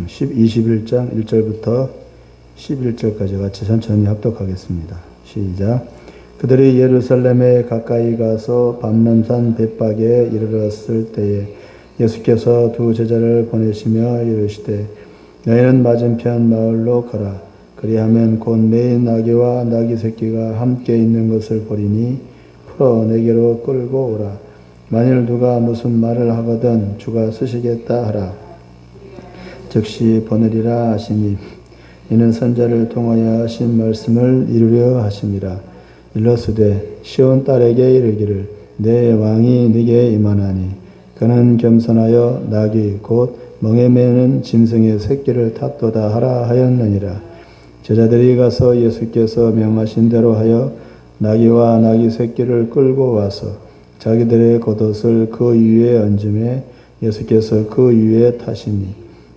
21장 1절부터 11절까지 같이 천천히 합독하겠습니다. 시작. 그들이 예루살렘에 가까이 가서 밤람산 벳박에 이르렀을 때에 예수께서 두 제자를 보내시며 이르시되 너희는 맞은편 마을로 가라. 그리하면 곧 매인 나귀와 나귀 새끼가 함께 있는 것을 보리니 풀어 내게로 끌고 오라. 만일 누가 무슨 말을 하거든 주가 쓰시겠다 하라. 즉시 보내리라 하시니 이는 선자를 통하여 하신 말씀을 이루려 하심이라. 일러스되 시온 딸에게 이르기를 내 왕이 네게 임하나니 그는 겸손하여 나귀 곧 멍에 매는 짐승의 새끼를 탔도다 하라 하였느니라. 제자들이 가서 예수께서 명하신 대로 하여 나귀와 나귀 새끼를 끌고 와서 자기들의 겉옷을 그 위에 얹음에 예수께서 그 위에 타시니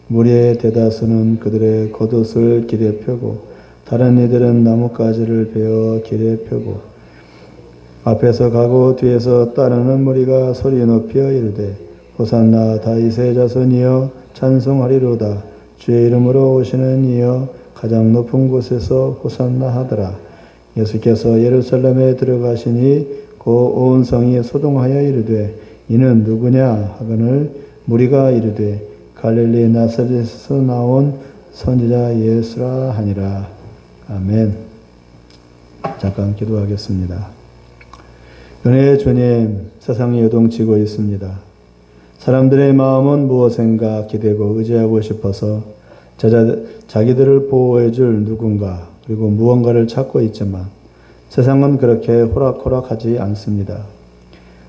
무리의 대다수는 그들의 겉옷을 길에 펴고 다른 이들은 나뭇가지를 베어 길에 펴고 앞에서 가고 뒤에서 따르는 무리가 소리 높여 이르되 호산나 다윗의 자손이여 찬송하리로다. 주의 이름으로 오시는 이여 가장 높은 곳에서 호산나 하더라. 예수께서 예루살렘에 들어가시니 그 온 성이 소동하여 이르되 이는 누구냐 하거늘 무리가 이르되 갈릴리 나사렛에서 나온 선지자 예수라 하니라. 아멘. 잠깐 기도하겠습니다. 은혜의 주님, 세상이 요동치고 있습니다. 사람들의 마음은 무엇인가 기대고 의지하고 싶어서 자기들을 보호해 줄 누군가 그리고 무언가를 찾고 있지만 세상은 그렇게 호락호락하지 않습니다.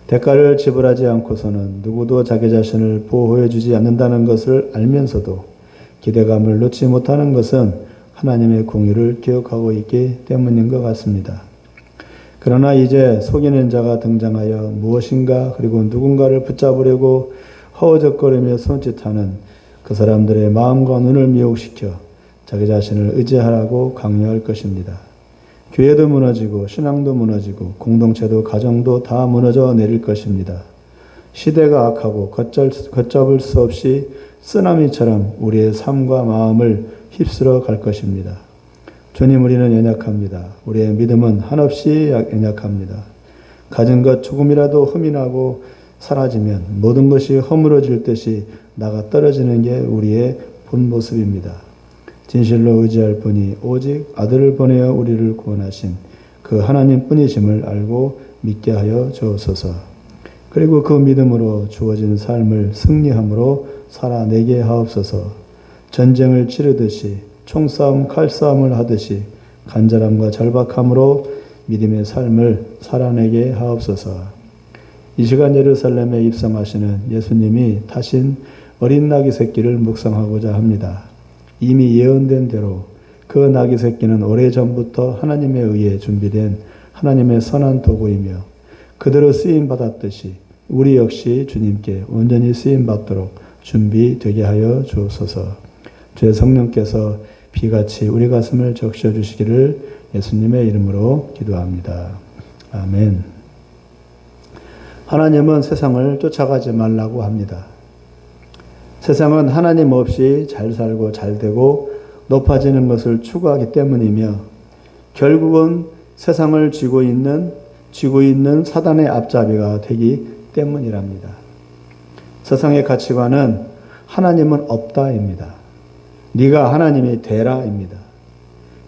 대가를 지불하지 않고서는 누구도 자기 자신을 보호해 주지 않는다는 것을 알면서도 기대감을 놓지 못하는 것은 하나님의 공의를 기억하고 있기 때문인 것 같습니다. 그러나 이제 속이는 자가 등장하여 무엇인가 그리고 누군가를 붙잡으려고 허우적거리며 손짓하는 그 사람들의 마음과 눈을 미혹시켜 자기 자신을 의지하라고 강요할 것입니다. 교회도 무너지고 신앙도 무너지고 공동체도 가정도 다 무너져 내릴 것입니다. 시대가 악하고 걷잡을 수 없이 쓰나미처럼 우리의 삶과 마음을 휩쓸어 갈 것입니다. 주님, 우리는 연약합니다. 우리의 믿음은 한없이 연약합니다. 가진 것 조금이라도 흠이 나고 사라지면 모든 것이 허물어질 듯이 나가 떨어지는 게 우리의 본 모습입니다. 진실로 의지할 분이 오직 아들을 보내어 우리를 구원하신 그 하나님 뿐이심을 알고 믿게 하여 주옵소서. 그리고 그 믿음으로 주어진 삶을 승리함으로 살아내게 하옵소서. 전쟁을 치르듯이 총싸움 칼싸움을 하듯이 간절함과 절박함으로 믿음의 삶을 살아내게 하옵소서. 이 시간 예루살렘에 입성하시는 예수님이 타신 어린 나귀 새끼를 묵상하고자 합니다. 이미 예언된 대로 그 나귀 새끼는 오래전부터 하나님에 의해 준비된 하나님의 선한 도구이며 그대로 쓰임받았듯이 우리 역시 주님께 온전히 쓰임받도록 준비되게 하여 주옵소서. 주의 성령께서 비같이 우리 가슴을 적셔주시기를 예수님의 이름으로 기도합니다. 아멘. 하나님은 세상을 쫓아가지 말라고 합니다. 세상은 하나님 없이 잘 살고 잘 되고 높아지는 것을 추구하기 때문이며 결국은 세상을 쥐고 있는 사단의 앞잡이가 되기 때문이랍니다. 세상의 가치관은 하나님은 없다입니다. 네가 하나님이 되라입니다.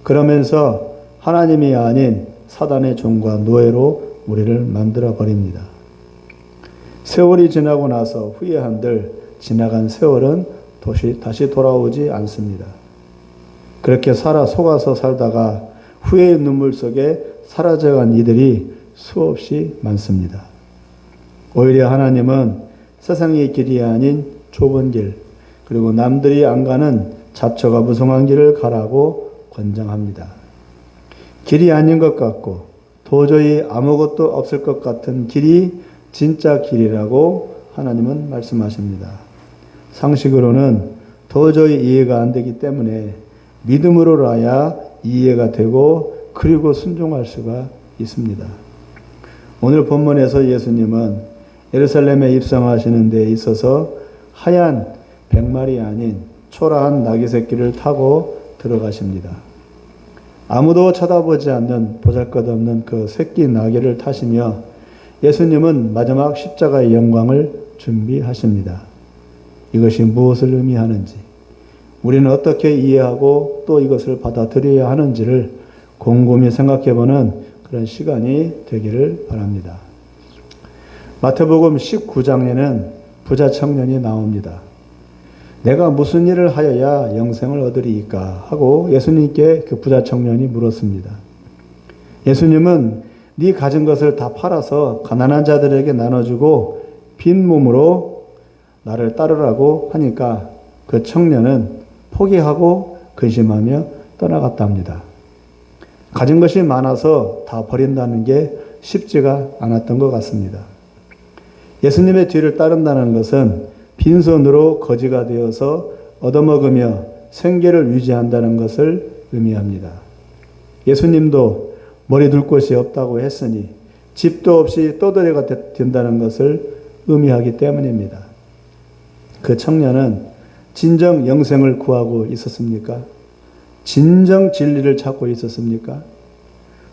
그러면서 하나님이 아닌 사단의 종과 노예로 우리를 만들어 버립니다. 세월이 지나고 나서 후회한들 지나간 세월은 다시 돌아오지 않습니다. 그렇게 속아서 살다가 후회의 눈물 속에 사라져간 이들이 수없이 많습니다. 오히려 하나님은 세상의 길이 아닌 좁은 길, 그리고 남들이 안 가는 잡초가 무성한 길을 가라고 권장합니다. 길이 아닌 것 같고 도저히 아무것도 없을 것 같은 길이 진짜 길이라고 하나님은 말씀하십니다. 상식으로는 도저히 이해가 안 되기 때문에 믿음으로라야 이해가 되고 그리고 순종할 수가 있습니다. 오늘 본문에서 예수님은 예루살렘에 입성하시는 데 있어서 하얀 백말이 아닌 초라한 나귀 새끼를 타고 들어가십니다. 아무도 쳐다보지 않는 보잘것없는 그 새끼 나귀를 타시며 예수님은 마지막 십자가의 영광을 준비하십니다. 이것이 무엇을 의미하는지, 우리는 어떻게 이해하고 또 이것을 받아들여야 하는지를 곰곰이 생각해보는 그런 시간이 되기를 바랍니다. 마태복음 19장에는 부자 청년이 나옵니다. 내가 무슨 일을 하여야 영생을 얻으리이까 하고 예수님께 그 부자 청년이 물었습니다. 예수님은 네 가진 것을 다 팔아서 가난한 자들에게 나눠주고 빈 몸으로 나를 따르라고 하니까 그 청년은 포기하고 근심하며 떠나갔답니다. 가진 것이 많아서 다 버린다는 게 쉽지가 않았던 것 같습니다. 예수님의 뒤를 따른다는 것은 빈손으로 거지가 되어서 얻어먹으며 생계를 유지한다는 것을 의미합니다. 예수님도 머리 둘 곳이 없다고 했으니 집도 없이 떠돌이가 된다는 것을 의미하기 때문입니다. 그 청년은 진정 영생을 구하고 있었습니까? 진정 진리를 찾고 있었습니까?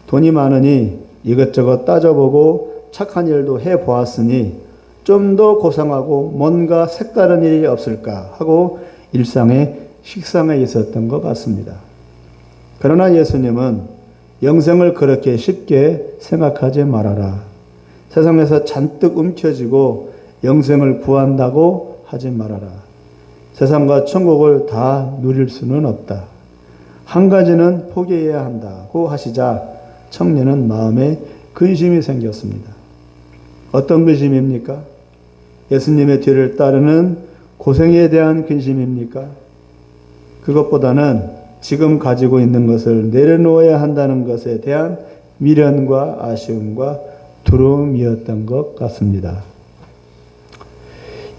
돈이 많으니 이것저것 따져보고 착한 일도 해보았으니 좀 더 고상하고 뭔가 색다른 일이 없을까 하고 일상의 식상에 있었던 것 같습니다. 그러나 예수님은 영생을 그렇게 쉽게 생각하지 말아라. 세상에서 잔뜩 움켜쥐고 영생을 구한다고 하지 말아라. 세상과 천국을 다 누릴 수는 없다. 한 가지는 포기해야 한다고 하시자 청년은 마음에 근심이 생겼습니다. 어떤 근심입니까? 예수님의 뒤를 따르는 고생에 대한 근심입니까? 그것보다는 지금 가지고 있는 것을 내려놓아야 한다는 것에 대한 미련과 아쉬움과 두려움이었던 것 같습니다.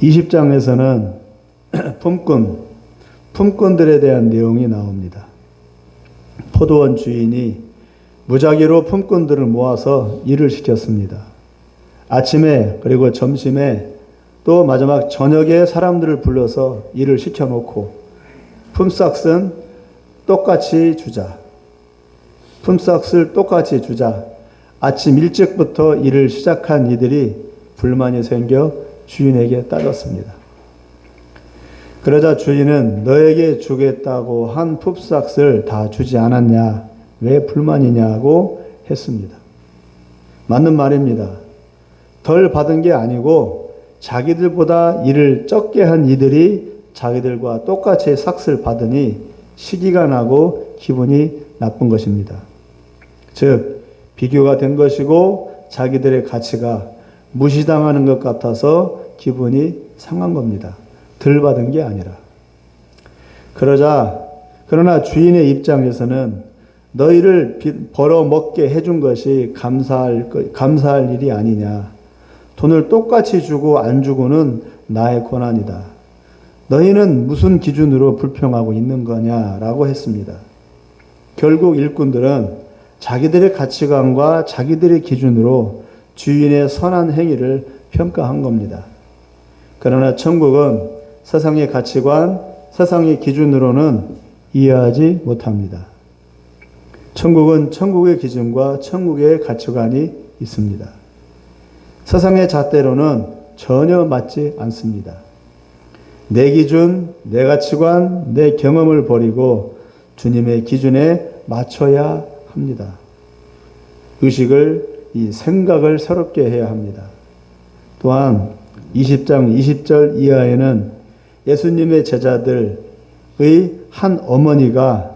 20장에서는 품꾼들에 대한 내용이 나옵니다. 포도원 주인이 무작위로 품꾼들을 모아서 일을 시켰습니다. 아침에 그리고 점심에 또 마지막 저녁에 사람들을 불러서 일을 시켜놓고 품삯은 똑같이 주자. 품삯을 똑같이 주자. 아침 일찍부터 일을 시작한 이들이 불만이 생겨 주인에게 따졌습니다. 그러자 주인은 너에게 주겠다고 한 품삯을 다 주지 않았냐? 왜 불만이냐고 했습니다. 맞는 말입니다. 덜 받은 게 아니고 자기들보다 일을 적게 한 이들이 자기들과 똑같이 삭스를 받으니 시기가 나고 기분이 나쁜 것입니다. 즉 비교가 된 것이고 자기들의 가치가 무시당하는 것 같아서 기분이 상한 겁니다. 덜 받은 게 아니라. 그러나 주인의 입장에서는 너희를 벌어먹게 해준 것이 감사할 일이 아니냐. 돈을 똑같이 주고 안 주고는 나의 권한이다. 너희는 무슨 기준으로 불평하고 있는 거냐라고 했습니다. 결국 일꾼들은 자기들의 가치관과 자기들의 기준으로 주인의 선한 행위를 평가한 겁니다. 그러나 천국은 세상의 가치관, 세상의 기준으로는 이해하지 못합니다. 천국은 천국의 기준과 천국의 가치관이 있습니다. 세상의 잣대로는 전혀 맞지 않습니다. 내 기준, 내 가치관, 내 경험을 버리고 주님의 기준에 맞춰야 합니다. 이 생각을 새롭게 해야 합니다. 또한 20장 20절 이하에는 예수님의 제자들의 한 어머니가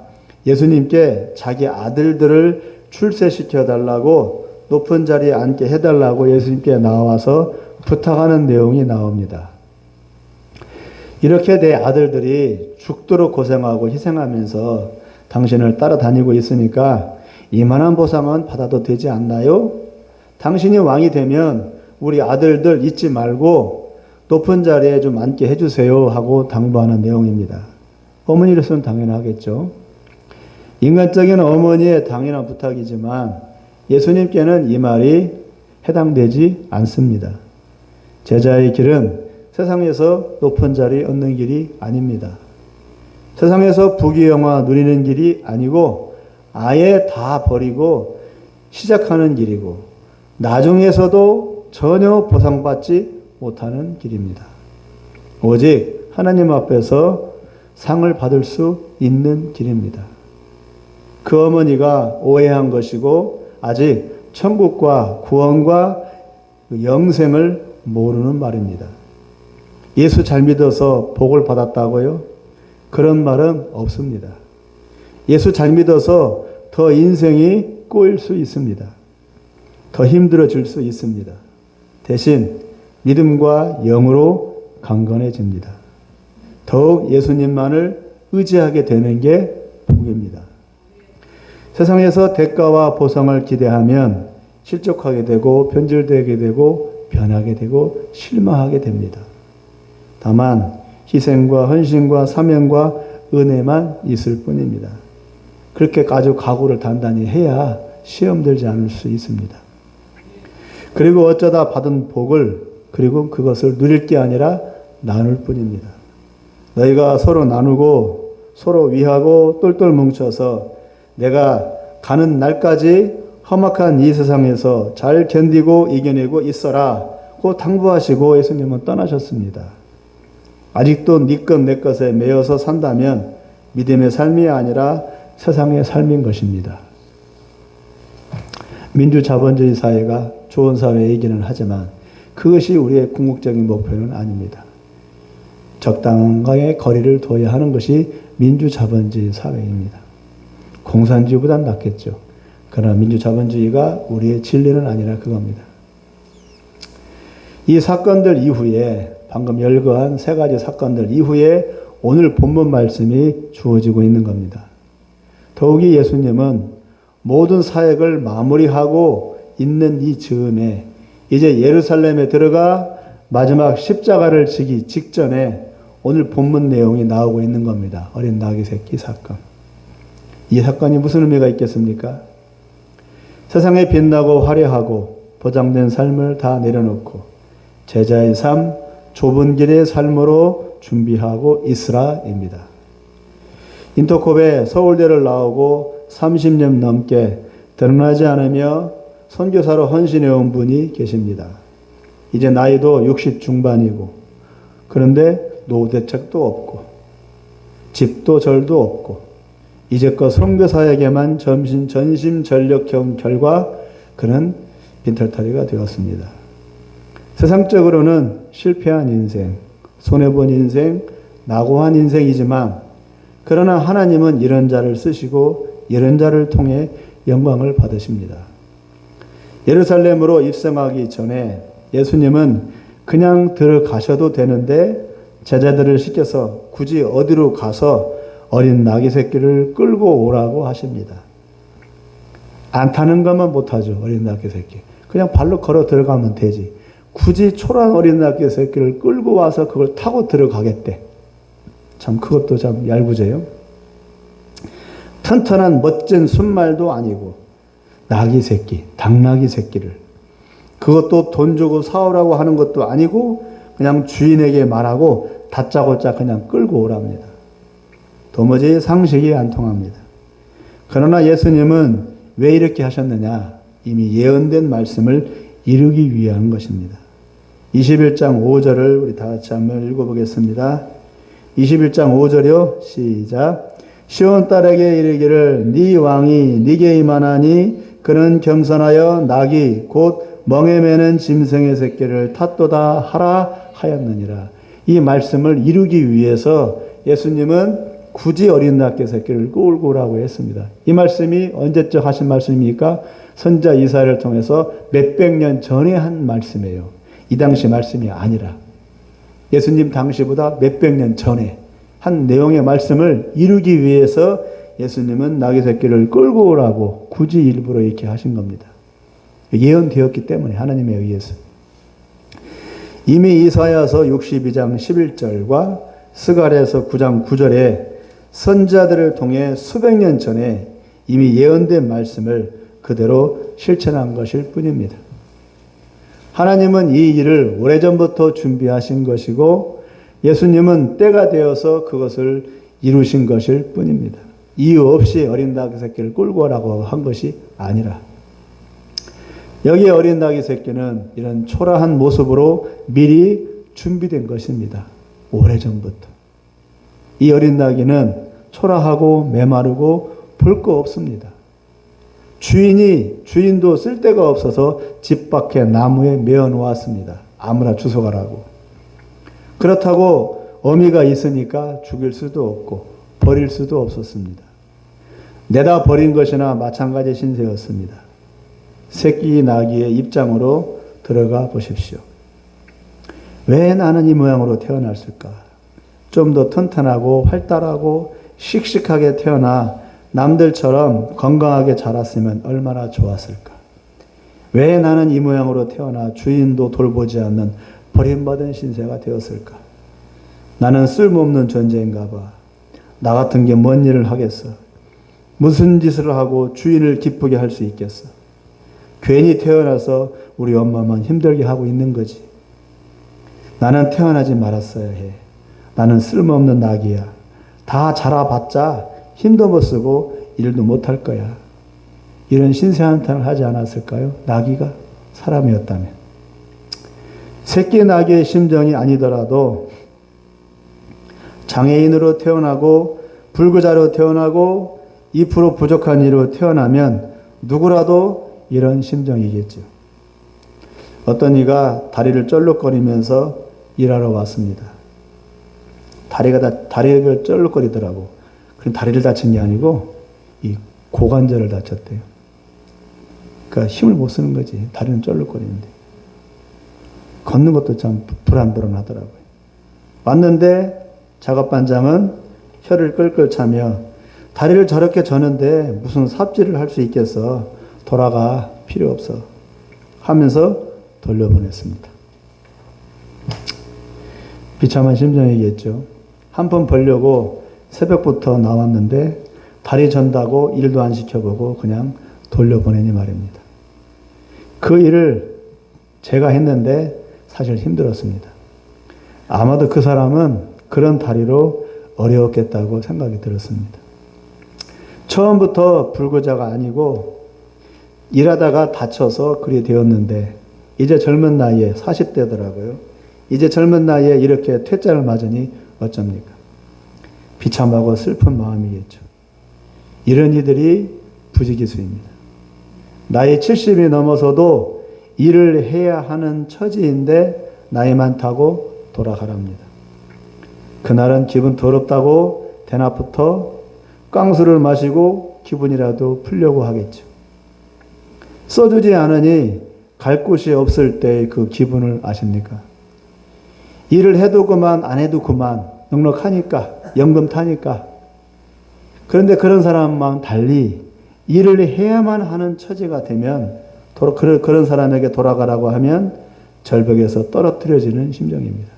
예수님께 자기 아들들을 출세시켜 달라고 높은 자리에 앉게 해달라고 예수님께 나와서 부탁하는 내용이 나옵니다. 이렇게 내 아들들이 죽도록 고생하고 희생하면서 당신을 따라다니고 있으니까 이만한 보상은 받아도 되지 않나요? 당신이 왕이 되면 우리 아들들 잊지 말고 높은 자리에 좀 앉게 해주세요 하고 당부하는 내용입니다. 어머니로서는 당연하겠죠. 인간적인 어머니의 당연한 부탁이지만 예수님께는 이 말이 해당되지 않습니다. 제자의 길은 세상에서 높은 자리 얻는 길이 아닙니다. 세상에서 부귀영화 누리는 길이 아니고 아예 다 버리고 시작하는 길이고 나중에서도 전혀 보상받지 못하는 길입니다. 오직 하나님 앞에서 상을 받을 수 있는 길입니다. 그 어머니가 오해한 것이고 아직 천국과 구원과 영생을 모르는 말입니다. 예수 잘 믿어서 복을 받았다고요? 그런 말은 없습니다. 예수 잘 믿어서 더 인생이 꼬일 수 있습니다. 더 힘들어질 수 있습니다. 대신 믿음과 영으로 강건해집니다. 더욱 예수님만을 의지하게 되는 게 복입니다. 세상에서 대가와 보상을 기대하면 실족하게 되고 변질되게 되고 변하게 되고 실망하게 됩니다. 다만 희생과 헌신과 사명과 은혜만 있을 뿐입니다. 그렇게 아주 각오를 단단히 해야 시험 들지 않을 수 있습니다. 그리고 어쩌다 받은 복을 그리고 그것을 누릴 게 아니라 나눌 뿐입니다. 너희가 서로 나누고 서로 위하고 똘똘 뭉쳐서 내가 가는 날까지 험악한 이 세상에서 잘 견디고 이겨내고 있어라 고 당부하시고 예수님은 떠나셨습니다. 아직도 네 것 내 것에 매여서 산다면 믿음의 삶이 아니라 세상의 삶인 것입니다. 민주자본주의 사회가 좋은 사회이기는 하지만 그것이 우리의 궁극적인 목표는 아닙니다. 적당하게 거리를 둬야 하는 것이 민주자본주의 사회입니다. 공산주의보단 낫겠죠. 그러나 민주자본주의가 우리의 진리는 아니라 그겁니다. 이 사건들 이후에 방금 열거한 세 가지 사건들 이후에 오늘 본문 말씀이 주어지고 있는 겁니다. 더욱이 예수님은 모든 사역을 마무리하고 있는 이 즈음에 이제 예루살렘에 들어가 마지막 십자가를 지기 직전에 오늘 본문 내용이 나오고 있는 겁니다. 어린 나귀 새끼 사건. 이 사건이 무슨 의미가 있겠습니까? 세상에 빛나고 화려하고 보장된 삶을 다 내려놓고 제자의 삶, 좁은 길의 삶으로 준비하고 있으라입니다. 인터콥에 서울대를 나오고 30년 넘게 드러나지 않으며 선교사로 헌신해온 분이 계십니다. 이제 나이도 60 중반이고 그런데 노후대책도 없고 집도 절도 없고 이제껏 선교사에게만 전심전력형 결과 그는 빈털터리가 되었습니다. 세상적으로는 실패한 인생, 손해본 인생, 낙오한 인생이지만 그러나 하나님은 이런 자를 쓰시고 이런 자를 통해 영광을 받으십니다. 예루살렘으로 입성하기 전에 예수님은 그냥 들어가셔도 되는데 제자들을 시켜서 굳이 어디로 가서 어린 나귀 새끼를 끌고 오라고 하십니다. 안 타는 것만 못하죠. 어린 나귀 새끼. 그냥 발로 걸어 들어가면 되지. 굳이 초라한 어린 나귀 새끼를 끌고 와서 그걸 타고 들어가겠대. 참 그것도 참 얄궂어요. 튼튼한 멋진 순말도 아니고 나귀 새끼, 당나귀 새끼를 그것도 돈 주고 사오라고 하는 것도 아니고 그냥 주인에게 말하고 다짜고짜 그냥 끌고 오랍니다. 도무지 상식이 안 통합니다. 그러나 예수님은 왜 이렇게 하셨느냐? 이미 예언된 말씀을 이루기 위한 것입니다. 21장 5절을 우리 다 같이 한번 읽어보겠습니다. 21장 5절이요. 시작. 시온 딸에게 이르기를 네 왕이 네게 임하나니 그는 겸손하여 낙이 곧 멍에 매는 짐승의 새끼를 탓도다 하라 하였느니라. 이 말씀을 이루기 위해서 예수님은 굳이 어린 낙의 새끼를 끌고 오라고 했습니다. 이 말씀이 언제적 하신 말씀입니까? 선지자 이사야를 통해서 몇백 년 전에 한 말씀이에요. 이 당시 말씀이 아니라 예수님 당시보다 몇백 년 전에 한 내용의 말씀을 이루기 위해서 예수님은 나귀 새끼를 끌고 오라고 굳이 일부러 이렇게 하신 겁니다. 예언되었기 때문에 하나님에 의해서. 이미 이사야서 62장 11절과 스가랴서 9장 9절에 선지자들을 통해 수백 년 전에 이미 예언된 말씀을 그대로 실천한 것일 뿐입니다. 하나님은 이 일을 오래전부터 준비하신 것이고 예수님은 때가 되어서 그것을 이루신 것일 뿐입니다. 이유 없이 어린 닭 새끼를 끌고 오라고 한 것이 아니라, 여기 어린 닭이 새끼는 이런 초라한 모습으로 미리 준비된 것입니다. 오래전부터. 이 어린 닭이는 초라하고 메마르고 볼 거 없습니다. 주인도 쓸 데가 없어서 집 밖에 나무에 메어 놓았습니다. 아무나 주워가라고. 그렇다고 어미가 있으니까 죽일 수도 없고 버릴 수도 없었습니다. 내다 버린 것이나 마찬가지 신세였습니다. 새끼 나귀의 입장으로 들어가 보십시오. 왜 나는 이 모양으로 태어났을까? 좀 더 튼튼하고 활달하고 씩씩하게 태어나 남들처럼 건강하게 자랐으면 얼마나 좋았을까? 왜 나는 이 모양으로 태어나 주인도 돌보지 않는 버림받은 신세가 되었을까? 나는 쓸모없는 존재인가 봐. 나 같은 게 뭔 일을 하겠어? 무슨 짓을 하고 주인을 기쁘게 할 수 있겠어? 괜히 태어나서 우리 엄마만 힘들게 하고 있는 거지. 나는 태어나지 말았어야 해. 나는 쓸모없는 낙이야. 다 자라봤자 힘도 못 쓰고 일도 못 할 거야. 이런 신세 한탄을 하지 않았을까요? 나귀가 사람이었다면. 새끼 나귀의 심정이 아니더라도 장애인으로 태어나고 불구자로 태어나고 2% 부족한 이로 태어나면 누구라도 이런 심정이겠죠. 어떤 이가 다리를 쩔룩거리면서 일하러 왔습니다. 다리가 쩔룩거리더라고. 그럼 다리를 다친 게 아니고 이 고관절을 다쳤대요. 그러니까 힘을 못 쓰는 거지. 다리는 쩔룩거리는데. 걷는 것도 참 불안불안하더라고요. 왔는데 작업반장은 혀를 끌끌 차며 다리를 저렇게 저는데 무슨 삽질을 할 수 있겠어. 돌아가. 필요 없어. 하면서 돌려보냈습니다. 비참한 심정이겠죠. 한 번 벌려고 새벽부터 나왔는데 다리 전다고 일도 안 시켜보고 그냥 돌려보내니 말입니다. 그 일을 제가 했는데 사실 힘들었습니다. 아마도 그 사람은 그런 다리로 어려웠겠다고 생각이 들었습니다. 처음부터 불구자가 아니고 일하다가 다쳐서 그리 되었는데 이제 젊은 나이에 40대더라고요. 이제 젊은 나이에 이렇게 퇴짜를 맞으니 어쩝니까? 비참하고 슬픈 마음이겠죠. 이런 이들이 부지기수입니다. 나이 70이 넘어서도 일을 해야 하는 처지인데 나이 많다고 돌아가랍니다. 그날은 기분 더럽다고 대낮부터 깡수를 마시고 기분이라도 풀려고 하겠죠. 써주지 않으니 갈 곳이 없을 때의 그 기분을 아십니까? 일을 해도 그만 안 해도 그만 넉넉하니까 연금 타니까. 그런데 그런 사람만 달리 일을 해야만 하는 처지가 되면 그런 사람에게 돌아가라고 하면 절벽에서 떨어뜨려지는 심정입니다.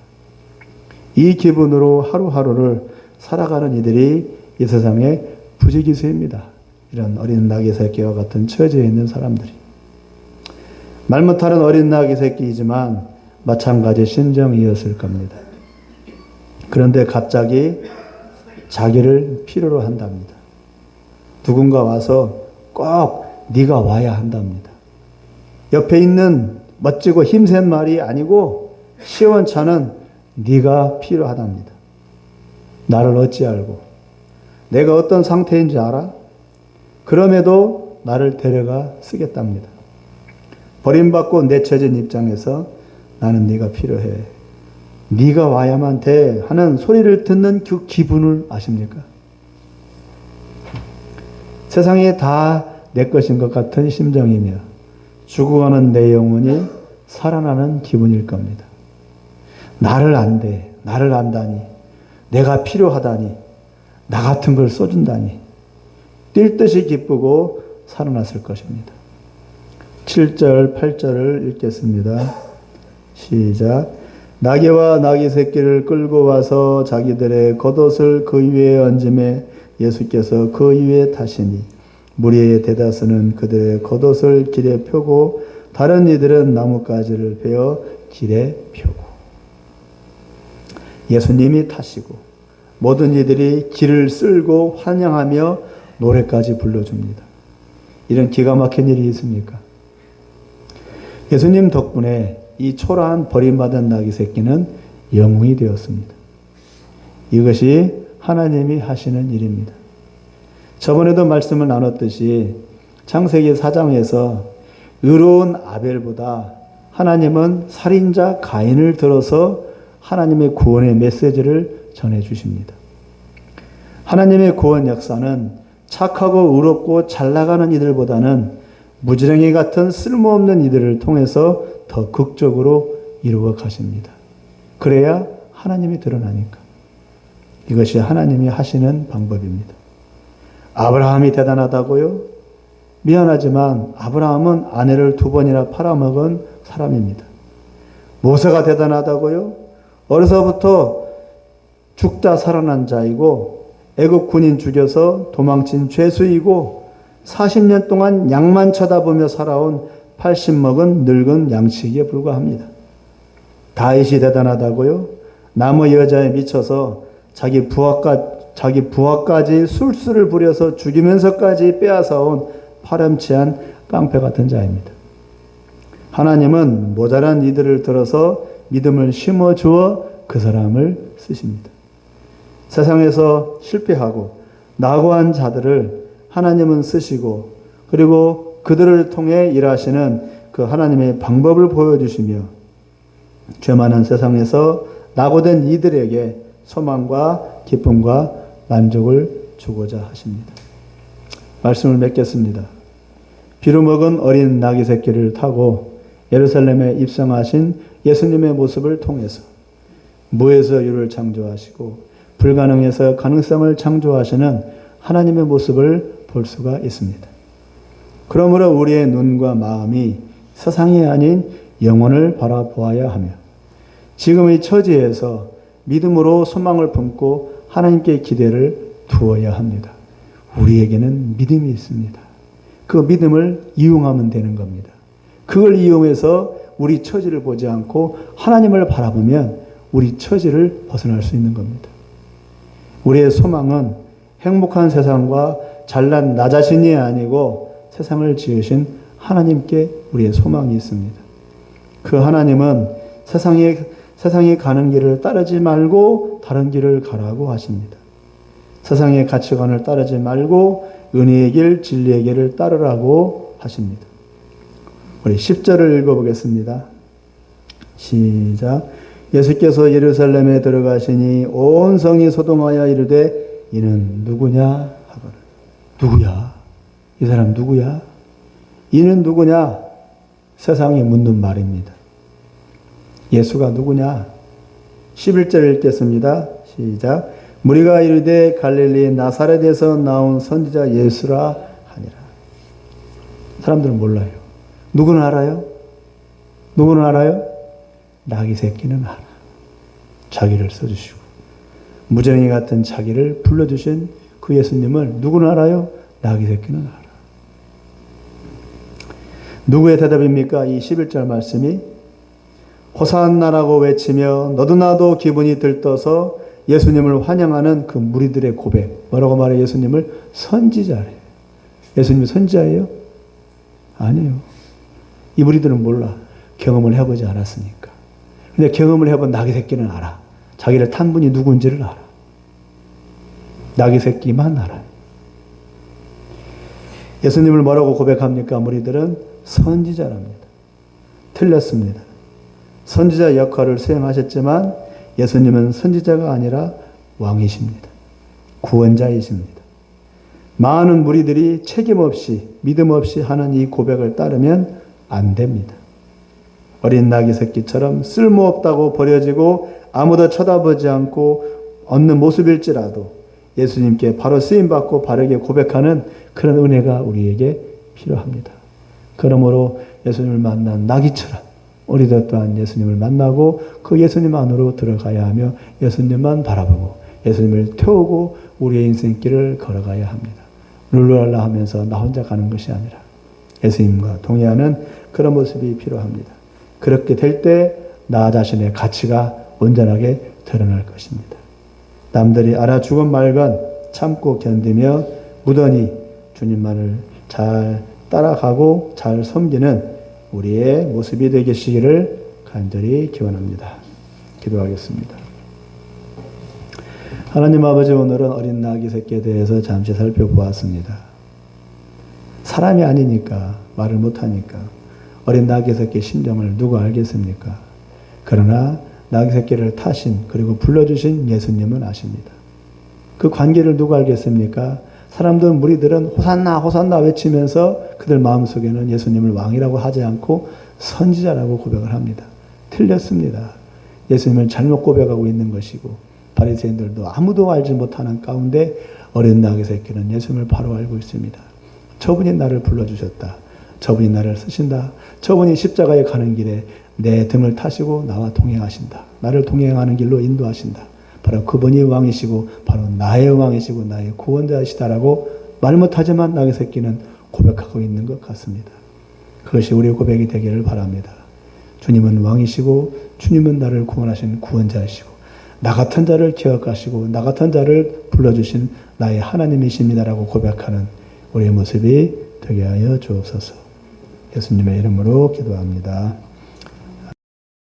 이 기분으로 하루하루를 살아가는 이들이 이 세상의 부지기수입니다. 이런 어린 나귀 새끼와 같은 처지에 있는 사람들이. 말 못하는 어린 나귀 새끼이지만 마찬가지 심정이었을 겁니다. 그런데 갑자기 자기를 필요로 한답니다. 누군가 와서 꼭 네가 와야 한답니다. 옆에 있는 멋지고 힘센 말이 아니고 시원찮은 네가 필요하답니다. 나를 어찌 알고 내가 어떤 상태인지 알아? 그럼에도 나를 데려가 쓰겠답니다. 버림받고 내쳐진 입장에서 나는 네가 필요해. 네가 와야만 돼 하는 소리를 듣는 그 기분을 아십니까? 세상이 다 내 것인 것 같은 심정이며 죽어가는 내 영혼이 살아나는 기분일 겁니다. 나를 안돼. 나를 안다니. 내가 필요하다니. 나 같은 걸 써준다니. 뛸 듯이 기쁘고 살아났을 것입니다. 7절, 8절을 읽겠습니다. 시작. 나귀와 나귀 새끼를 끌고 와서 자기들의 겉옷을 그 위에 얹음에 예수께서 그 위에 타시니 무리의 대다수는 그들의 겉옷을 길에 펴고 다른 이들은 나뭇가지를 베어 길에 펴고. 예수님이 타시고 모든 이들이 길을 쓸고 환영하며 노래까지 불러줍니다. 이런 기가 막힌 일이 있습니까? 예수님 덕분에 이 초라한 버림받은 나귀 새끼는 영웅이 되었습니다. 이것이 하나님이 하시는 일입니다. 저번에도 말씀을 나눴듯이 창세기 4장에서 의로운 아벨보다 하나님은 살인자 가인을 들어서 하나님의 구원의 메시지를 전해주십니다. 하나님의 구원 역사는 착하고 의롭고 잘나가는 이들보다는 무지랭이 같은 쓸모없는 이들을 통해서 더 극적으로 이루어 가십니다. 그래야 하나님이 드러나니까. 이것이 하나님이 하시는 방법입니다. 아브라함이 대단하다고요? 미안하지만 아브라함은 아내를 2번이나 팔아먹은 사람입니다. 모세가 대단하다고요? 어려서부터 죽다 살아난 자이고 애국 군인 죽여서 도망친 죄수이고 40년 동안 양만 쳐다보며 살아온 80 먹은 늙은 양치기에 불과합니다. 다윗이 대단하다고요? 남의 여자에 미쳐서 자기 부하까지 술수를 부려서 죽이면서까지 빼앗아온 파렴치한 깡패 같은 자입니다. 하나님은 모자란 이들을 들어서 믿음을 심어주어 그 사람을 쓰십니다. 세상에서 실패하고 낙오한 자들을 하나님은 쓰시고 그리고 그들을 통해 일하시는 그 하나님의 방법을 보여주시며 죄 많은 세상에서 낙오된 이들에게 소망과 기쁨과 만족을 주고자 하십니다. 말씀을 맺겠습니다. 비루 먹은 어린 나귀 새끼를 타고 예루살렘에 입성하신 예수님의 모습을 통해서 무에서 유를 창조하시고 불가능에서 가능성을 창조하시는 하나님의 모습을 볼 수가 있습니다. 그러므로 우리의 눈과 마음이 세상이 아닌 영혼을 바라보아야 하며 지금의 처지에서 믿음으로 소망을 품고 하나님께 기대를 두어야 합니다. 우리에게는 믿음이 있습니다. 그 믿음을 이용하면 되는 겁니다. 그걸 이용해서 우리 처지를 보지 않고 하나님을 바라보면 우리 처지를 벗어날 수 있는 겁니다. 우리의 소망은 행복한 세상과 잘난 나 자신이 아니고 세상을 지으신 하나님께 우리의 소망이 있습니다. 그 하나님은 세상이 가는 길을 따르지 말고 다른 길을 가라고 하십니다. 세상의 가치관을 따르지 말고 은혜의 길, 진리의 길을 따르라고 하십니다. 우리 10절을 읽어보겠습니다. 시작. 예수께서 예루살렘에 들어가시니 온 성이 소동하여 이르되 이는 누구냐 하거늘. 누구야? 이 사람 누구야? 이는 누구냐? 세상이 묻는 말입니다. 예수가 누구냐? 11절 읽겠습니다. 시작. 무리가 이르되 갈릴리 나사렛에서 나온 선지자 예수라 하니라. 사람들은 몰라요. 누구는 알아요? 누구는 알아요? 나귀 새끼는 알아. 자기를 써주시고 무지랭이 같은 자기를 불러주신 그 예수님을 누구는 알아요? 나귀 새끼는 알아. 누구의 대답입니까? 이 11절 말씀이 호산나라고 외치며 너도 나도 기분이 들떠서 예수님을 환영하는 그 무리들의 고백. 뭐라고 말해? 예수님을 선지자래요. 예수님이 선지자예요? 아니에요. 이 무리들은 몰라. 경험을 해보지 않았으니까. 근데 경험을 해본 나귀 새끼는 알아. 자기를 탄 분이 누군지를 알아. 나귀 새끼만 알아요. 예수님을 뭐라고 고백합니까? 무리들은 선지자랍니다. 틀렸습니다. 선지자 역할을 수행하셨지만 예수님은 선지자가 아니라 왕이십니다. 구원자이십니다. 많은 무리들이 책임 없이 믿음 없이 하는 이 고백을 따르면 안 됩니다. 어린 나귀 새끼처럼 쓸모없다고 버려지고 아무도 쳐다보지 않고 얻는 모습일지라도 예수님께 바로 쓰임받고 바르게 고백하는 그런 은혜가 우리에게 필요합니다. 그러므로 예수님을 만난 나귀처럼 우리도 또한 예수님을 만나고 그 예수님 안으로 들어가야 하며 예수님만 바라보고 예수님을 태우고 우리의 인생길을 걸어가야 합니다. 룰루랄라 하면서 나 혼자 가는 것이 아니라 예수님과 동의하는 그런 모습이 필요합니다. 그렇게 될 때 나 자신의 가치가 온전하게 드러날 것입니다. 남들이 알아주건 말건 참고 견디며 무던히 주님만을 잘 따라가고 잘 섬기는 우리의 모습이 되시기를 간절히 기원합니다. 기도하겠습니다. 하나님 아버지, 오늘은 어린 나귀 새끼에 대해서 잠시 살펴보았습니다. 사람이 아니니까, 말을 못하니까 어린 나귀 새끼 심정을 누가 알겠습니까? 그러나 나귀 새끼를 타신, 그리고 불러주신 예수님은 아십니다. 그 관계를 누가 알겠습니까? 사람들, 무리들은 호산나 호산나 외치면서 그들 마음속에는 예수님을 왕이라고 하지 않고 선지자라고 고백을 합니다. 틀렸습니다. 예수님을 잘못 고백하고 있는 것이고, 바리새인들도 아무도 알지 못하는 가운데 어린 나귀 새끼는 예수님을 바로 알고 있습니다. 저분이 나를 불러주셨다. 저분이 나를 쓰신다. 저분이 십자가에 가는 길에 내 등을 타시고 나와 동행하신다. 나를 동행하는 길로 인도하신다. 바로 그분이 왕이시고 바로 나의 왕이시고 나의 구원자이시다라고 말 못하지만 나귀 새끼는 고백하고 있는 것 같습니다. 그것이 우리의 고백이 되기를 바랍니다. 주님은 왕이시고 주님은 나를 구원하신 구원자이시고 나 같은 자를 기억하시고 나 같은 자를 불러주신 나의 하나님이십니다라고 고백하는 우리의 모습이 되게 하여 주옵소서. 예수님의 이름으로 기도합니다.